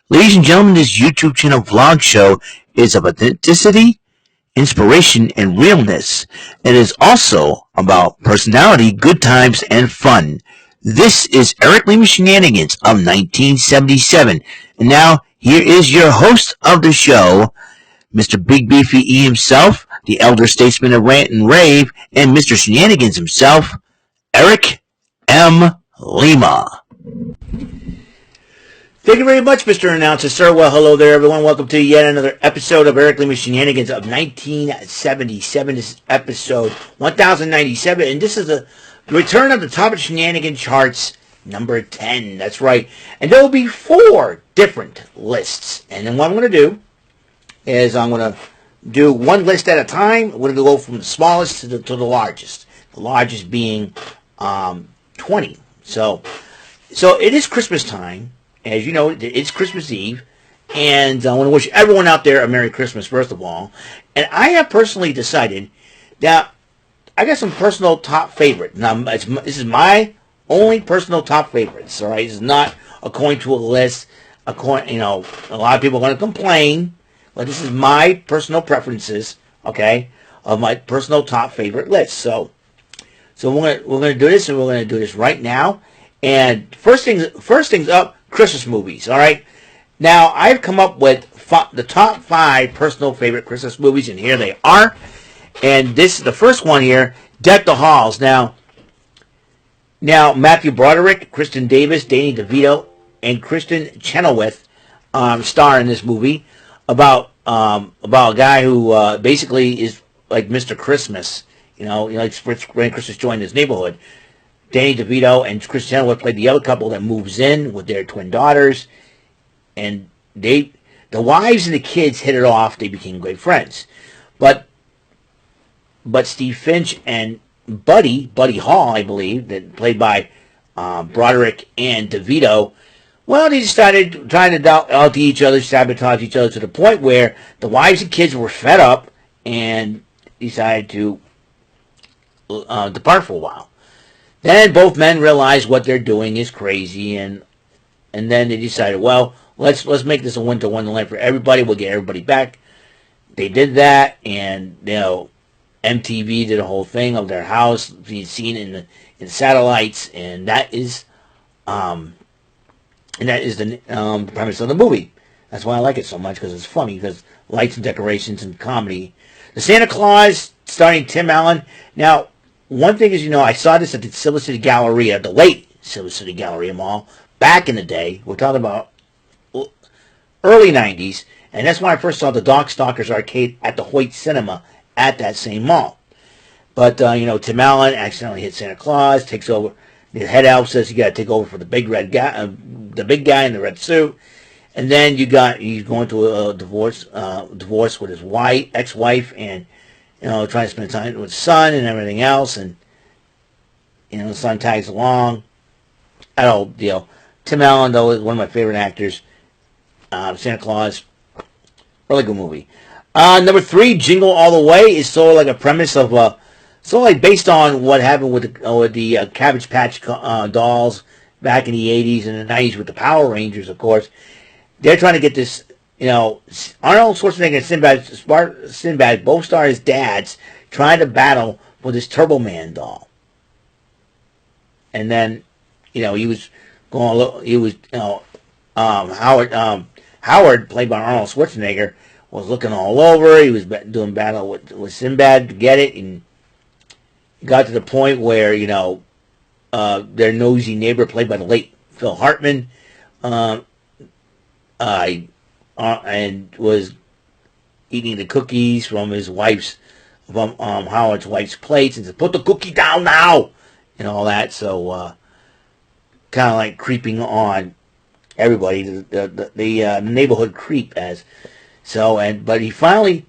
Ladies and gentlemen, this YouTube channel vlog show is of authenticity, inspiration, and realness. It is also about personality, good times, and fun. This is Eric Lima Shenanigans of 1977. And now, here is your host of the show, Mr. Big Beefy E himself, the elder statesman of Rant and Rave, and Mr. Shenanigans himself, Eric M. Lima. Thank you very much, Mr. Announcer, sir. Well, hello there, everyone. Welcome to yet another episode of Eric Lima Shenanigans of 1977. This is episode 1097, and this is the return of the top of the Shenanigan charts, number 10. That's right. And there will be 4 different lists. And then what I'm going to do is I'm going to do one list at a time. We're going to go from the smallest to the largest. The largest being 20. So it is Christmas time. As you know, it's Christmas Eve, and I want to wish everyone out there a Merry Christmas, first of all. And I have personally decided that I got some personal top favorites. Now, this is my only personal top favorites, all right? This is not according to a list. A lot of people are going to complain, but this is my personal preferences, okay, of my personal top favorite list. So we're going to do this, and we're going to do this right now. And first things up, Christmas movies, all right? Now, I've come up with the top 5 personal favorite Christmas movies, and here they are. And this is the first one here, Deck the Halls. Now Matthew Broderick, Kristen Davis, Danny DeVito, and Kristen Chenoweth star in this movie about a guy who basically is like Mr. Christmas. Like when Christmas joined his neighborhood. Danny DeVito and Kristen Chenoweth played the other couple that moves in with their twin daughters, and the wives and the kids hit it off. They became great friends, but Steve Finch and Buddy Hall, I believe, that played by Broderick and DeVito, well, they started trying to out each other, sabotage each other to the point where the wives and kids were fed up and decided to depart for a while. Then both men realized what they're doing is crazy, and then they decided, well, let's make this a winter wonderland for everybody. We'll get everybody back. They did that, and MTV did a whole thing of their house being seen in satellites, and that is the premise of the movie. That's why I like it so much, because it's funny, because lights and decorations and comedy. The Santa Claus, starring Tim Allen. Now, one thing is, I saw this at the Silver City Galleria, the late Silver City Galleria Mall, back in the day. We're talking about early 90s, and that's when I first saw the Darkstalkers arcade at the Hoyt Cinema at that same mall. But, Tim Allen accidentally hits Santa Claus, takes over. The head elf says you got to take over for the big guy, the big guy in the red suit. And then he's going to a divorce with his ex-wife, and trying to spend time with his son and everything else, and the son tags along. That whole deal. Tim Allen, though, is one of my favorite actors. Santa Claus, really good movie. Number 3, Jingle All the Way, is sort of like a premise of based on what happened with the Cabbage Patch dolls back in the 80s and the 90s with the Power Rangers, of course. They're trying to get this. Arnold Schwarzenegger and Sinbad both star as dads trying to battle for this Turbo Man doll. And then, Howard, played by Arnold Schwarzenegger, was looking all over. He was doing battle with Sinbad to get it, and got to the point where, their nosy neighbor, played by the late Phil Hartman, and was eating the cookies from Howard's wife's plates, and said, "Put the cookie down now," and all that. So, kind of like creeping on everybody, the neighborhood creep as so. As he finally,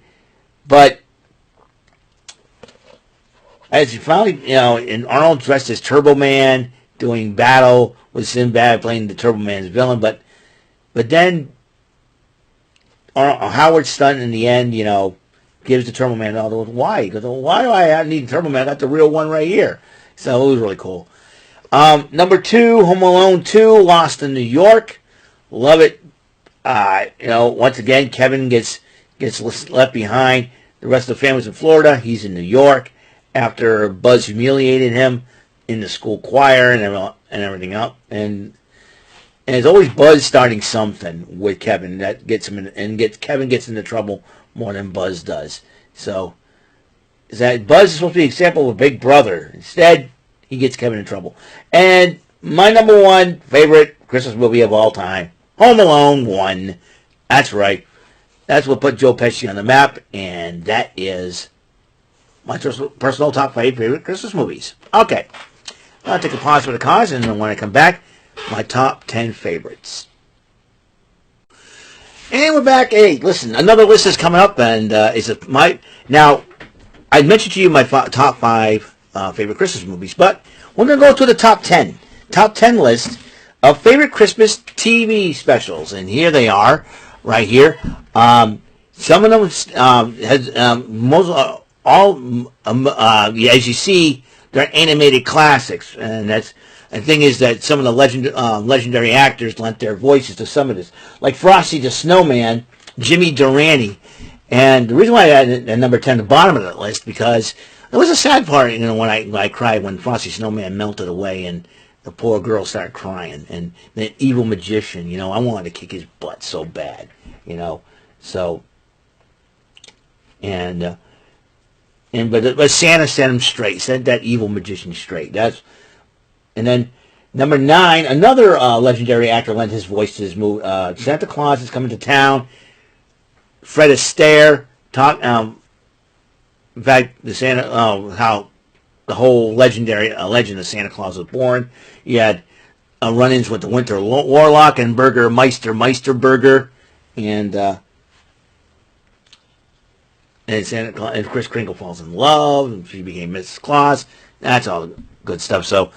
and Arnold dressed as Turbo Man, doing battle with Sinbad, playing the Turbo Man's villain, but then Howard stunned in the end, gives the Turbo Man all the why? He goes, well, why do I need a Turbo Man? I got the real one right here. So it was really cool. Number 2, Home Alone 2, Lost in New York. Love it. Once again, Kevin gets left behind. The rest of the family's in Florida. He's in New York after Buzz humiliated him in the school choir and everything else. And there's always Buzz starting something with Kevin that gets him Kevin gets into trouble more than Buzz does. So is that Buzz is supposed to be an example of a big brother. Instead, he gets Kevin in trouble. And my number one favorite Christmas movie of all time, Home Alone 1. That's right. That's what put Joe Pesci on the map, and that is my personal top 5 favorite Christmas movies. Okay. I'll take a pause for the cause, and then when I come back, my top 10 favorites. And we're back. Hey, listen, another list is coming up, and now, I mentioned to you my top 5 favorite Christmas movies, but we're going to go to the top 10. Top 10 list of favorite Christmas TV specials, and here they are, right here. Some of them as you see, they're animated classics, and the thing is that some of the legendary actors lent their voices to some of this, like Frosty the Snowman, Jimmy Durante, and the reason why I had it at number 10, the bottom of that list, because it was a sad part, when I cried when Frosty the Snowman melted away and the poor girl started crying, and the evil magician, I wanted to kick his butt so bad, so, but Santa set him straight, set that evil magician straight. And then number 9, another legendary actor lent his voice to this movie. Santa Claus is Coming to Town. Fred Astaire in fact, how the whole legend of Santa Claus was born. You had run-ins with the Winter Warlock and Meisterburger, and Kris Kringle falls in love, and she became Mrs. Claus. That's all good stuff. So,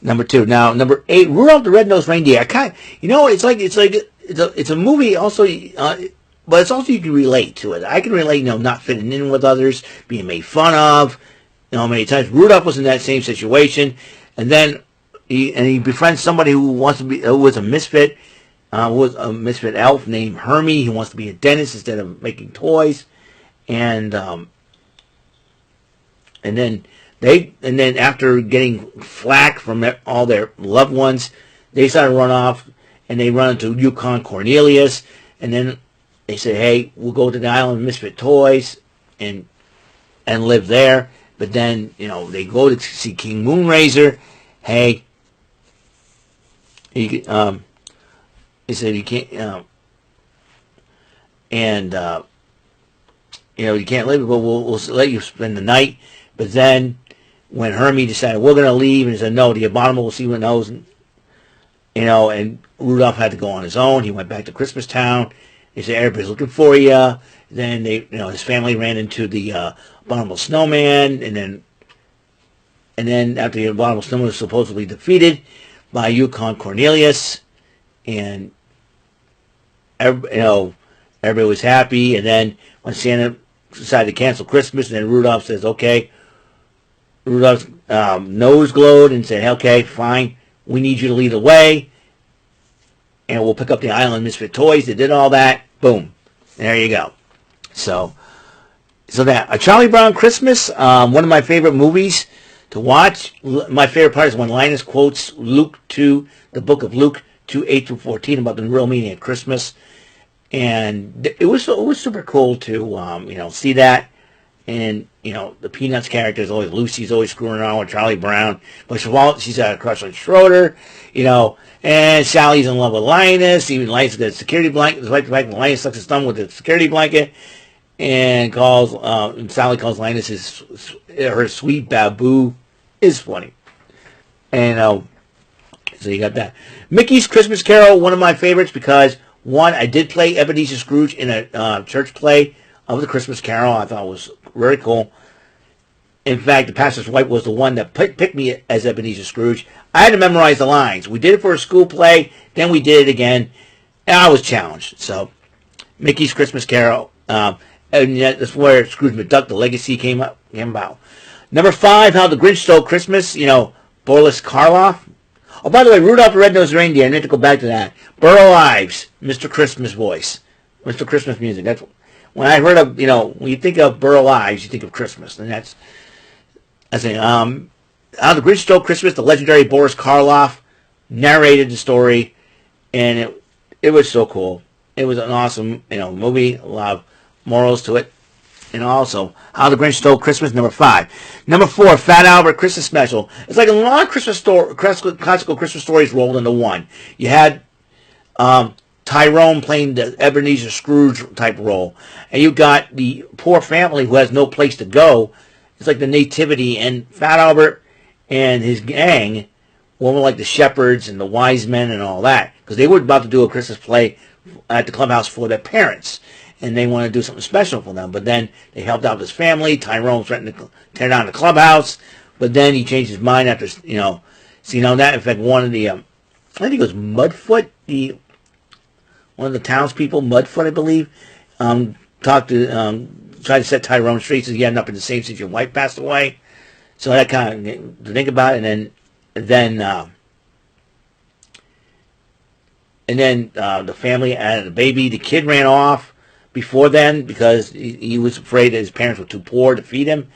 number 2. Now, number 8, Rudolph the Red-Nosed Reindeer. It's a movie also, but it's also you can relate to it. I can relate, not fitting in with others, being made fun of, many times. Rudolph was in that same situation, and then he befriends somebody who was a misfit, elf named Hermie. He wants to be a dentist instead of making toys. And then after getting flack from all their loved ones, they started to run off, and they run into Yukon Cornelius, and then they say, "Hey, we'll go to the island of Misfit Toys and live there." But then they go to see King Moonrazer. Hey, they said you can't, you can't live, but we'll let you spend the night. But then, when Hermie decided we're going to leave, and he said, "No, the abominable will see what knows," and Rudolph had to go on his own. He went back to Christmas Town. They said, "Everybody's looking for you." Then his family ran into the abominable snowman, and then after the abominable snowman was supposedly defeated by Yukon Cornelius, and everybody was happy. And then when Santa decided to cancel Christmas, and then Rudolph says, "Okay." Rudolph's nose glowed and said, "Okay, fine. We need you to lead the way, and we'll pick up the island Misfit Toys." They did all that. Boom. There you go. So that A Charlie Brown Christmas, one of my favorite movies to watch. My favorite part is when Linus quotes Luke 2, the book of Luke 2:8-14 about the real meaning of Christmas. And it was super cool to see that. And the Peanuts characters, Lucy's always screwing around with Charlie Brown, but she's got a crush on Schroeder, and Sally's in love with Linus. Even Linus got a security blanket. Despite the fact that Linus sucks his thumb with the security blanket, and Sally calls Linus her sweet baboo. Is funny. And so you got that. Mickey's Christmas Carol, one of my favorites, because one, I did play Ebenezer Scrooge in a church play of the Christmas Carol. I thought it was very cool. In fact, the pastor's wife was the one that picked me as Ebenezer Scrooge. I had to memorize the lines. We did it for a school play, then we did it again, and I was challenged. So, Mickey's Christmas Carol, and that's where Scrooge McDuck, the legacy came about. Number 5, How the Grinch Stole Christmas, Boris Karloff. Oh, by the way, Rudolph the Red-Nosed Reindeer, I need to go back to that. Burl Ives, Mr. Christmas voice. Mr. Christmas music. That's when I heard of, when you think of Burl Ives, you think of Christmas. And that's it. How the Grinch Stole Christmas, the legendary Boris Karloff narrated the story, and it was so cool. It was an awesome, movie, a lot of morals to it. And also, How the Grinch Stole Christmas, number 5. Number 4, Fat Albert Christmas Special. It's like a lot of classical Christmas stories rolled into one. You had Tyrone playing the Ebenezer Scrooge type role. And you got the poor family who has no place to go. It's like the nativity. And Fat Albert and his gang were more like the shepherds and the wise men and all that. Because they were about to do a Christmas play at the clubhouse for their parents. And they wanted to do something special for them. But then they helped out his family. Tyrone threatened to tear down the clubhouse. But then he changed his mind after, that. In fact, one of the, I think it was Mudfoot, one of the townspeople, Mudfoot, I believe, tried to set Tyrone straight so he ended up in the same situation. Your wife passed away. So that kind of, to think about it. And then the family had a baby. The kid ran off before then because he was afraid that his parents were too poor to feed him.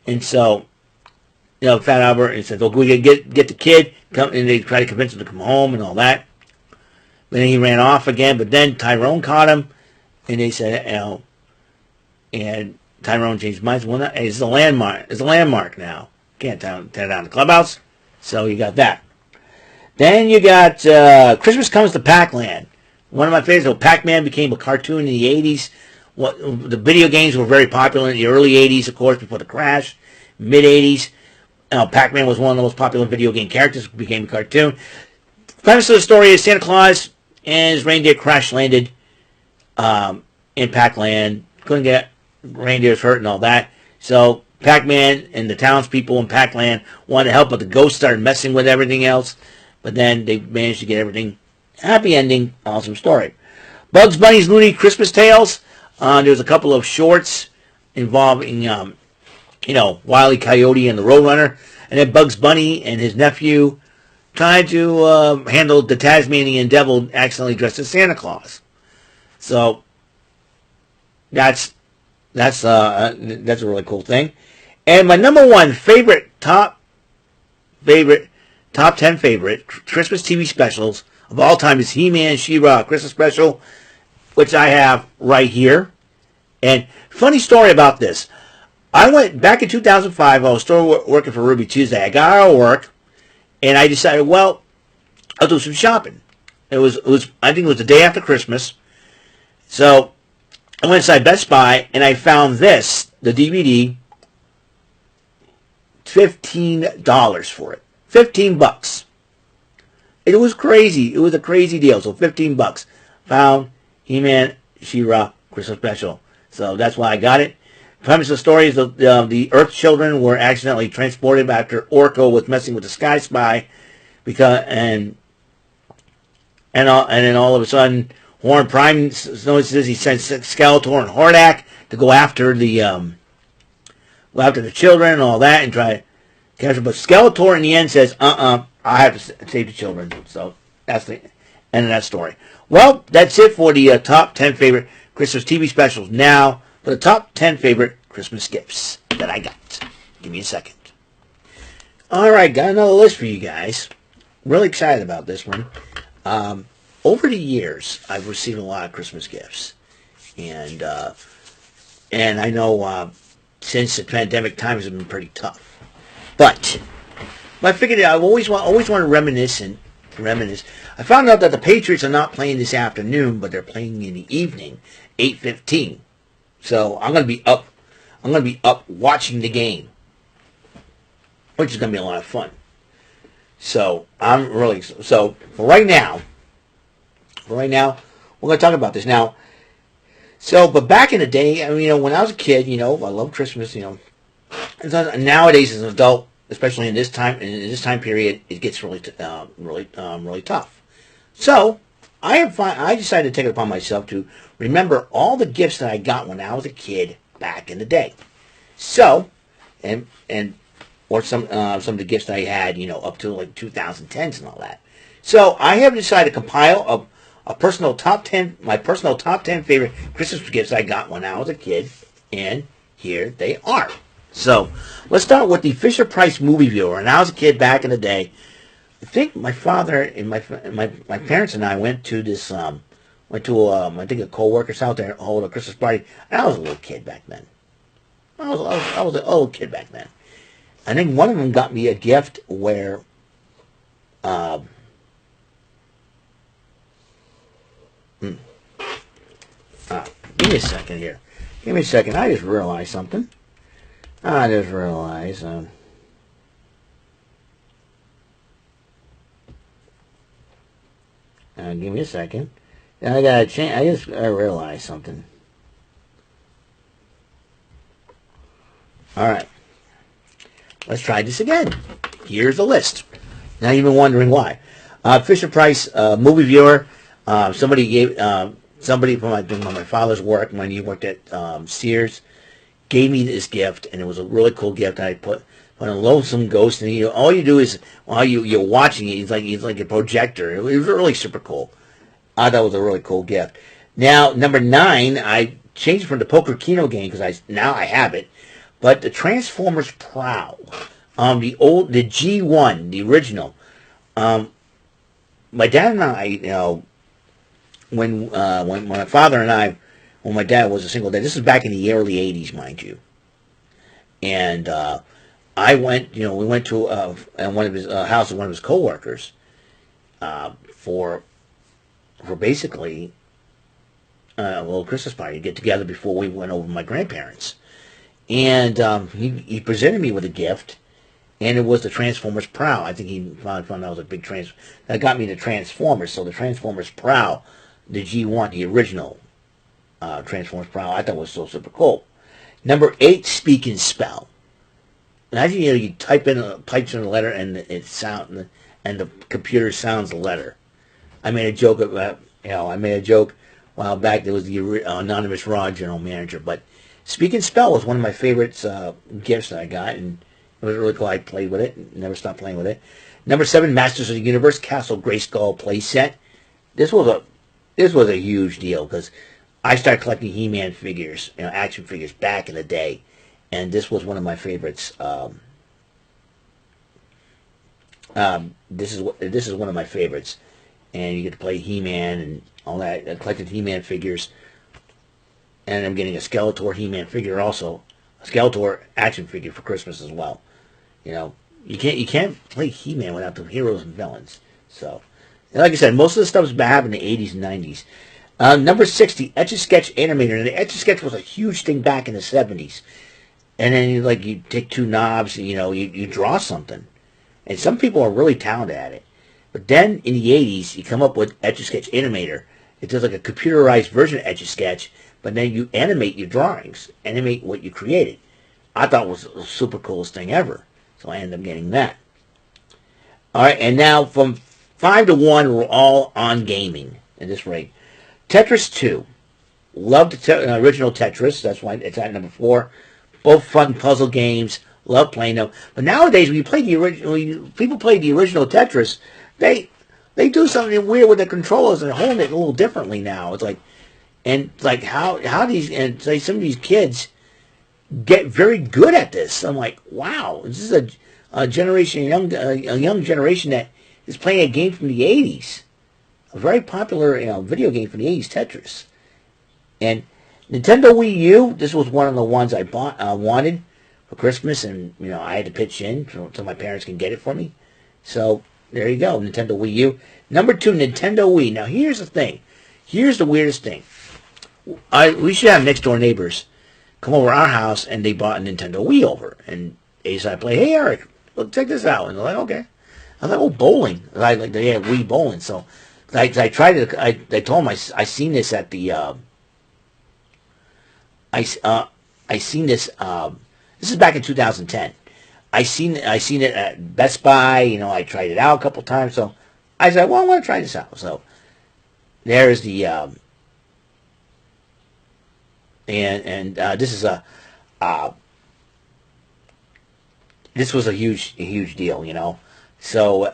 And so, Fat Albert said, "Oh, we get the kid." And they tried to convince him to come home and all that. But then he ran off again. But then Tyrone caught him, and they said, and Tyrone changed his mind. Well, it's a landmark. It's a landmark now. Can't tear down the clubhouse. So you got that. Then you got Christmas Comes to Pac-Land. One of my favorites. So Pac-Man became a cartoon in the 80s. The video games were very popular in the early 80s, of course, before the crash. Mid-80s. Pac-Man was one of the most popular video game characters. Became a cartoon. The premise of the story is Santa Claus and his reindeer crash-landed in Pac-Land. Couldn't get reindeers hurt and all that. So Pac-Man and the townspeople in Pac-Land wanted to help, but the ghosts started messing with everything else. But then they managed to get everything. Happy ending. Awesome story. Bugs Bunny's Looney Christmas Tales. There's a couple of shorts involving, Wile E. Coyote and the Roadrunner. And then Bugs Bunny and his nephew tried to handle the Tasmanian Devil accidentally dressed as Santa Claus. So that's a really cool thing. And my number one top 10 favorite Christmas TV specials of all time is He-Man, She-Ra Christmas Special, which I have right here. And funny story about this. I went back in 2005. I was still working for Ruby Tuesday. I got out of work, and I decided, well, I'll do some shopping. It was I think it was the day after Christmas. So I went inside Best Buy, and I found this, the DVD, $15 for it. $15. It was crazy. It was a crazy deal. So $15. Found He-Man, She-Ra Christmas Special. So that's why I got it. The premise of the story is the Earth children were accidentally transported after Orko was messing with the Sky Spy, and then all of a sudden Horn Prime notices he sends Skeletor and Hordak to go after the children and all that and try to capture them. But Skeletor in the end says, I have to save the children. So that's the end of that story. Well, that's it for the top 10 favorite Christmas TV specials. Now, for the top 10 favorite Christmas gifts that I got. Give me a second. All right, got another list for you guys. Really excited about this one. Over the years, I've received a lot of Christmas gifts. And I know since the pandemic, times have been pretty tough. But I figured I always want to reminisce. I found out that the Patriots are not playing this afternoon, but they're playing in the evening, 8:15. So I'm gonna be up watching the game, which is gonna be a lot of fun. So for right now, we're gonna talk about this now. So, but back in the day, when I was a kid, I loved Christmas. Nowadays as an adult, especially in this time period, it gets really tough. So I decided to take it upon myself to remember all the gifts that I got when I was a kid back in the day. So, and or some of the gifts I had, up to like 2010s and all that. So I have decided to compile a personal top 10, my personal top 10 favorite Christmas gifts I got when I was a kid, and here they are. So let's start with the Fisher Price movie viewer. When I was a kid back in the day, I think my father and my parents and I went to this went to I think a co-worker's house there hold a Christmas party. And I was a little kid back then. I was an old kid back then. I think one of them got me a gift where uh, mm, give me a second here. Give me a second. I just realized something. I just realized. Give me a second. I got to change. I realized something. All right. Let's try this again. Here's the list. Now you've been wondering why. Fisher Price, movie viewer. Somebody gave somebody from my father's work when he worked at Sears gave me this gift, and it was a really cool gift. I put a Lonesome Ghost, and all you do is while you're watching it, it's like a projector. It was really super cool. I thought it was a really cool gift. Now number 9, I changed from the Poker Keno game because now I have it. But the Transformers Prowl, the G1, the original. My dad and I, when my father and I, when my dad was a single dad, this is back in the early '80s, mind you, and I went, we went to one of his house of one of his coworkers for basically a little Christmas party to get together before we went over to my grandparents. And he presented me with a gift, and it was the Transformers Prowl. I think he found that was a big that got me the Transformers. So the Transformers Prowl, the G1, the original Transformers Prowl, I thought was so super cool. Number 8, Speak and Spell. Imagine you types in a letter and and the computer sounds the letter. I made a joke about a while back. There was the anonymous Raw general manager, but Speak and Spell was one of my favorites gifts that I got, and it was really cool. I played with it, never stopped playing with it. Number 7, Masters of the Universe Castle Grayskull playset. This was a huge deal because I started collecting He-Man figures, action figures back in the day, and this was one of my favorites. This is one of my favorites, and you get to play He-Man and all that. I collected He-Man figures. And I'm getting a Skeletor He-Man figure also, a Skeletor action figure for Christmas as well. You can't play He-Man without the heroes and villains. So, like I said, most of the stuff was happened in the 80s and 90s. Number 6, the Etch-a-Sketch animator. And the Etch-a-Sketch was a huge thing back in the 70s. And then you take 2 knobs, you draw something. And some people are really talented at it. But then in the 80s, you come up with Etch-a-Sketch animator. It does like a computerized version of Etch-a-Sketch, but then you animate your drawings, animate what you created. I thought it was the super coolest thing ever. So I ended up getting that. All right, and now from 5 to 1, we're all on gaming at this rate. Tetris 2. Love the original Tetris. That's why it's at number 4. Both fun puzzle games. Love playing them. But nowadays, when you play the original, people play the original Tetris, they do something weird with the controllers and holding it a little differently now. It's like, and like how these, and say some of these kids get very good at this. I'm like, wow, this is a generation, a young generation that is playing a game from the 80s, a very popular video game from the 80s, Tetris. And Nintendo Wii U, this was one of the ones I wanted for Christmas, and I had to pitch in so my parents can get it for me. So there you go, Nintendo Wii U. Number 2, Nintendo Wii. Now here's the thing. Here's the weirdest thing. We should have next door neighbors come over our house, and they bought a Nintendo Wii over, and they decided to play. Hey Eric, look, check this out, and they're like, okay. I was like, oh, bowling. They had Wii bowling, so I tried it. I told them I seen this at the I seen this. This is back in 2010. I seen it at Best Buy. I tried it out a couple times, so I said, well, I want to try this out. So there's the this is this was a huge deal, you know. So,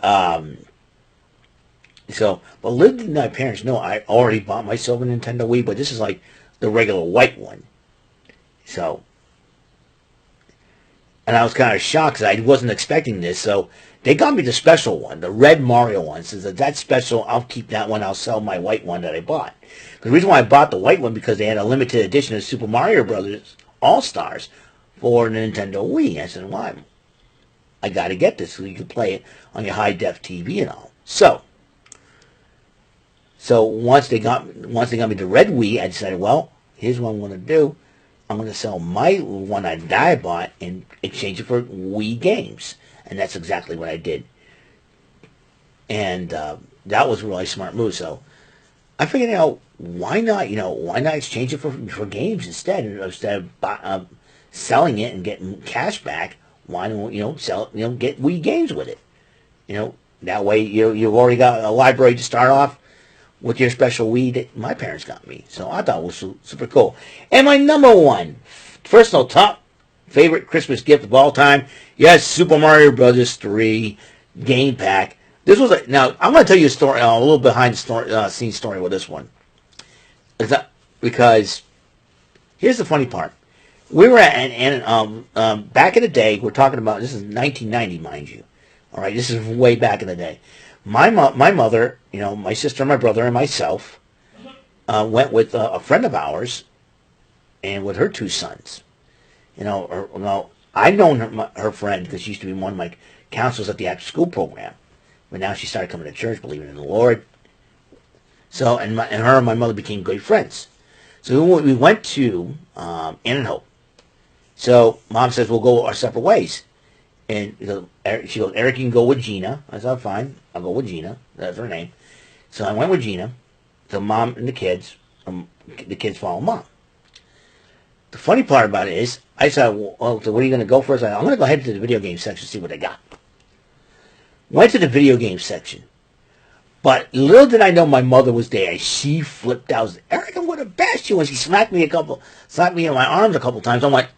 but little did my parents know I already bought myself a Nintendo Wii, but this is like the regular white one. So, and I was kind of shocked because I wasn't expecting this. So they got me the special one, the red Mario one. Says that's special. I'll keep that one. I'll sell my white one that I bought. The reason why I bought the white one because they had a limited edition of Super Mario Brothers All Stars for the Nintendo Wii. I said, why? I got to get this so you can play it on your high def TV and all. So once they got me the red Wii, I decided, well, here's what I'm going to do. I'm going to sell my one that I bought and exchange it for Wii games. And that's exactly what I did. And that was a really smart move. So I figured out why not exchange it for games instead of selling it and getting cash back. Why don't sell it, get Wii games with it? That way you've already got a library to start off with your special Wii that my parents got me. So I thought it was super cool. And my number one, personal top favorite Christmas gift of all time, yes, Super Mario Brothers 3 game pack. This was now I'm going to tell you a story, a little behind the scenes story with this one. Because here's the funny part. We were back in the day. We're talking about this is 1990, mind you. All right, this is way back in the day. My mother, my sister, my brother, and myself went with a friend of ours, and with her two sons. I've known her friend because she used to be one of my counselors at the after school program, but now she started coming to church, believing in the Lord. So, and her and my mother became great friends. So we went to Ann and Hope. So Mom says we'll go our separate ways. And she goes, Eric, you can go with Gina. I said, fine, I'll go with Gina. That's her name. So I went with Gina. So Mom and the kids follow Mom. The funny part about it is, I said, well, so what are you going to go for? I said, I'm going to go ahead to the video game section and see what they got. Went to the video game section. But little did I know my mother was there. She flipped out. Eric, I'm going to bash you. And she slapped me in my arms a couple times. I'm like,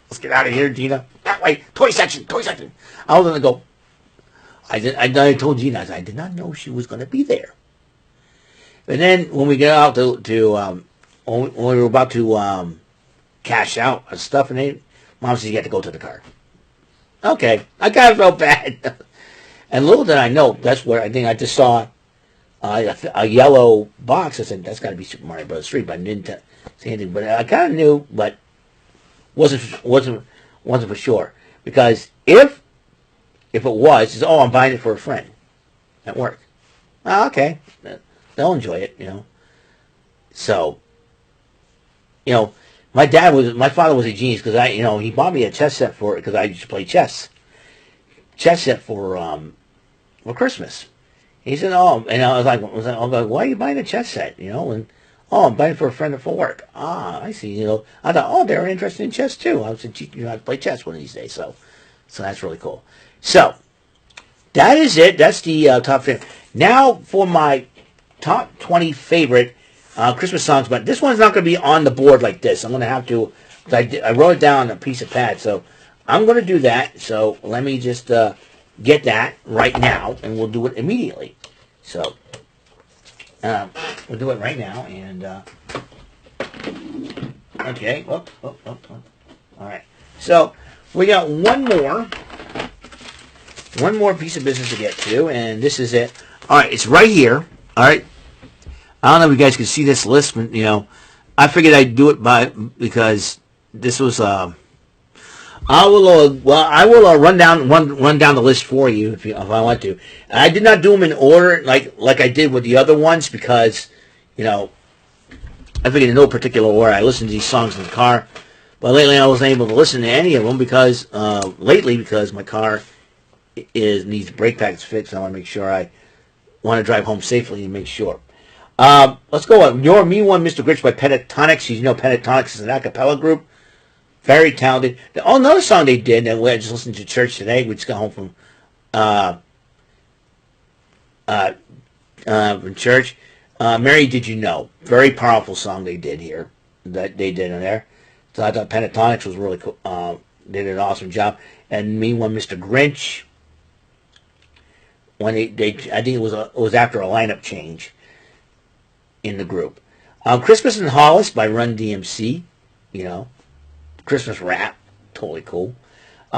let's get out of here, Gina. That way, toy section. I was going to go. I told Gina, I did not know she was going to be there. And then when we got out when we were about to cash out our stuff, and Mom said you had to go to the car. Okay, I kind of felt bad. And little did I know, that's where I think I just saw a yellow box. I said, that's got to be Super Mario Bros. 3, but I didn't say anything. But I kind of knew, but wasn't for sure. Because if it was, it's, I'm buying it for a friend at work. Oh, okay, they'll enjoy it, So, my father was a genius because he bought me a chess set for it because I used to play chess set for Christmas. He said, and I was like, why are you buying a chess set? And I'm buying it for a friend for work. Ah, I see. I thought, they're interested in chess too. I was teaching you how to play chess one of these days. So that's really cool. So that is it. That's the top 50. Now for my top 20 favorite Christmas songs, but this one's not going to be on the board like this. I'm going to have to. I wrote it down on a piece of pad, so I'm going to do that. So let me just get that right now, and we'll do it immediately. So we'll do it right now, and okay. All right. So we got one more piece of business to get to, and this is it. All right, it's right here. All right. I don't know if you guys can see this list, but I figured I'd do it because this was I will run down the list for you if I want to. I did not do them in order like I did with the other ones because I figured in no particular order. I listened to these songs in the car, but lately I wasn't able to listen to any of them because my car needs brake pads fixed. I want to make sure I want to drive home safely and make sure. Let's go on. Your Me One, Mr. Grinch by Pentatonics. Pentatonics is an a cappella group. Very talented. Another song they did that I just listened to church today. We just got home from church. Mary, Did You Know? Very powerful song they did here. That they did in there. So I thought Pentatonics was really cool. They did an awesome job. and Me One Mr. Grinch. When I think it was after a lineup change in the group. Christmas in Hollis by Run DMC, Christmas rap, totally cool.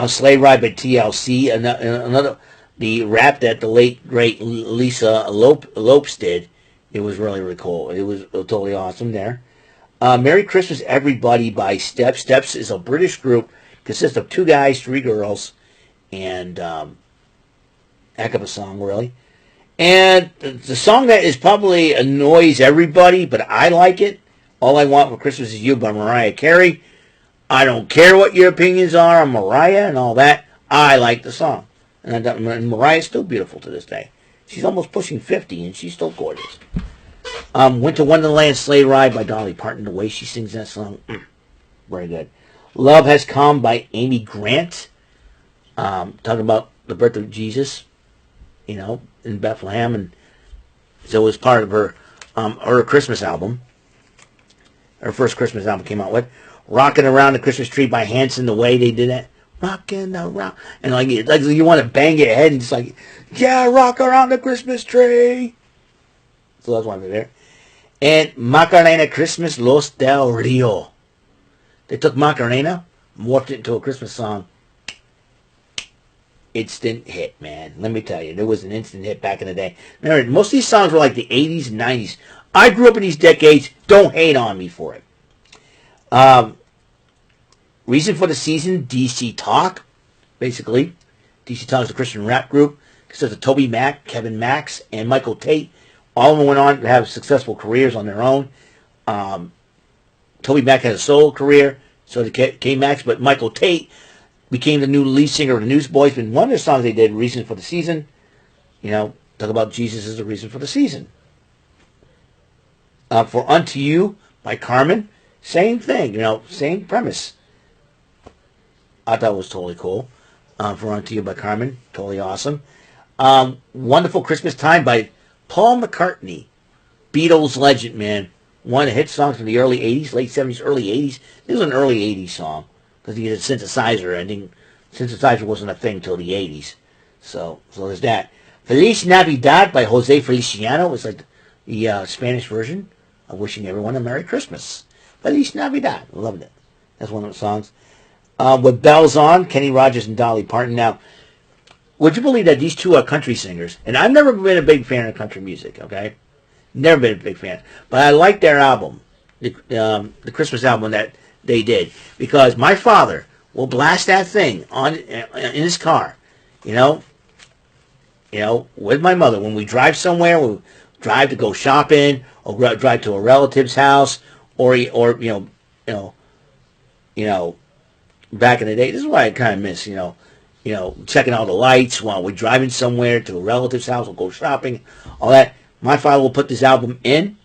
Sleigh Ride by TLC, another the rap that the late great Lisa Lopes did. It was really, really cool. It was totally awesome there. Merry Christmas Everybody by Steps. Steps is a British group, consists of 2 guys, 3 girls, and heck of a song, really. And the song that is probably annoys everybody, but I like it, All I Want for Christmas Is You by Mariah Carey. I don't care what your opinions are on Mariah and all that. I like the song. And Mariah's still beautiful to this day. She's almost pushing 50, and she's still gorgeous. Winter Wonderland Sleigh Ride by Dolly Parton. The way she sings that song, very good. Love Has Come by Amy Grant. Talking about the birth of Jesus, in Bethlehem. And so it was part of her Christmas album. Her first Christmas album came out with. Rocking Around the Christmas Tree by Hanson, the way they did that. Rocking around. And like you want to bang your head and just like, yeah, rock around the Christmas tree. So that's one there. And Macarena Christmas Los del Rio. They took Macarena, morphed it into a Christmas song. Instant hit, man. Let me tell you, there was an instant hit back in the day. Remember, most of these songs were like the 80s and 90s. I grew up in these decades. Don't hate on me for it. Reason for the Season, DC Talk, basically. DC Talk is a Christian rap group. Consists of Toby Mac, Kevin Max, and Michael Tate. All of them went on to have successful careers on their own. Toby Mac had a solo career, so did K Max, but Michael Tate became the new lead singer of the Newsboys. And one of their songs they did, Reason for the Season, talk about Jesus as the reason for the season. For Unto You by Carmen, same thing, same premise. I thought it was totally cool. For Unto You by Carmen, totally awesome. Wonderful Christmas Time by Paul McCartney, Beatles legend, man. One of the hit songs from the early 80s, late 70s, early 80s. This was an early 80s song because he had a synthesizer, and then synthesizer wasn't a thing till the 80s. So there's that. Feliz Navidad by Jose Feliciano. It's like the Spanish version of wishing everyone a Merry Christmas. Feliz Navidad. Loved it. That's one of the songs. With Bells On, Kenny Rogers and Dolly Parton. Now, would you believe that these two are country singers? And I've never been a big fan of country music, okay? Never been a big fan. But I like their album, the Christmas album that they did. Because my father will blast that thing in his car, with my mother. When we drive somewhere, we drive to go shopping, or drive to a relative's house, or back in the day. This is what I kind of miss, checking all the lights while we're driving somewhere to a relative's house or go shopping, all that. My father will put this album in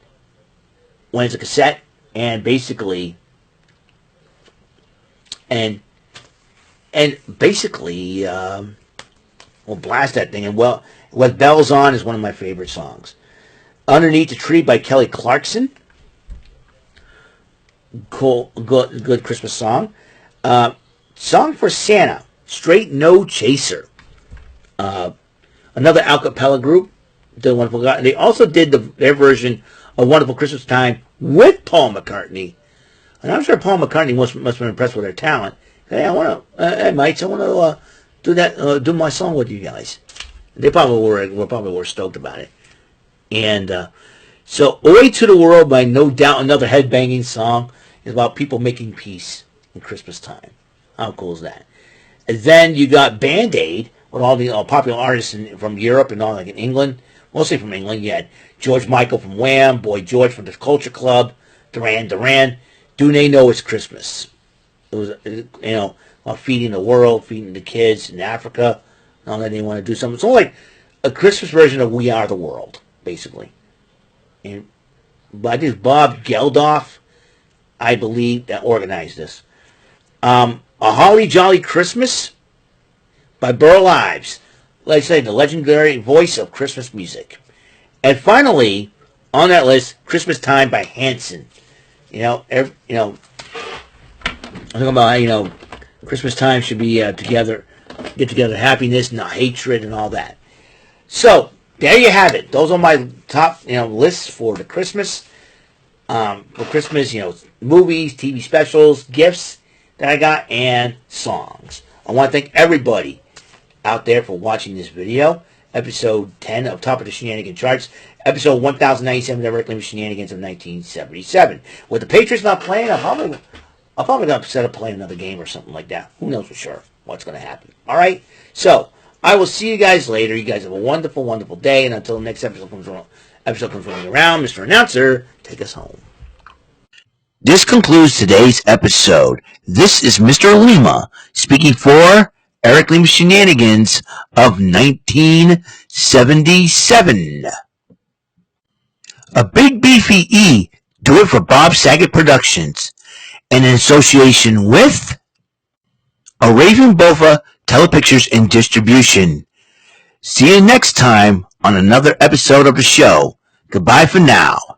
when it's a cassette, and basically, we'll blast that thing. And With Bells On is one of my favorite songs. Underneath the Tree by Kelly Clarkson. Cool, good Christmas song. Song for Santa, Straight No Chaser. Another a cappella group. Did Wonderful God. They also did their version of Wonderful Christmas Time with Paul McCartney. And I'm sure Paul McCartney must have been impressed with their talent. Hey, mates, I want to do that, do my song with you guys. They probably were stoked about it. And so, Away to the World by No Doubt, another headbanging song, is about people making peace in Christmas time. How cool is that? And then you got Band Aid with all the popular artists from Europe and all, like in England, mostly from England. You had George Michael from Wham, Boy George from the Culture Club, Duran Duran. Do They Know It's Christmas? It was, about feeding the world, feeding the kids in Africa, and all that. They want to do something. It's all like a Christmas version of We Are the World, basically. But I think Bob Geldof, I believe, that organized this. A Holly Jolly Christmas by Burl Ives. Let's say the legendary voice of Christmas music. And finally, on that list, Christmas Time by Hanson. I'm talking about how, Christmas time should be together get together happiness, not hatred, and all that. So there you have it. Those are my top lists for the Christmas. For Christmas, movies, TV specials, gifts that I got, and songs. I want to thank everybody out there for watching this video. Episode 10 of Top of the Shenanigan Charts. Episode 1097 of Lima Shenanigans of 1977. With the Patriots not playing, I'm probably going to set up playing another game or something like that. Who knows for sure what's going to happen. Alright? So, I will see you guys later. You guys have a wonderful, wonderful day. And until the next episode comes rolling around, Mr. Announcer, take us home. This concludes today's episode. This is Mr. Lima speaking for Eric Lima Shenanigans of 1977. A big beefy E, do it for Bob Saget Productions, and in association with a Raven Bofa Telepictures and Distribution. See you next time on another episode of the show. Goodbye for now.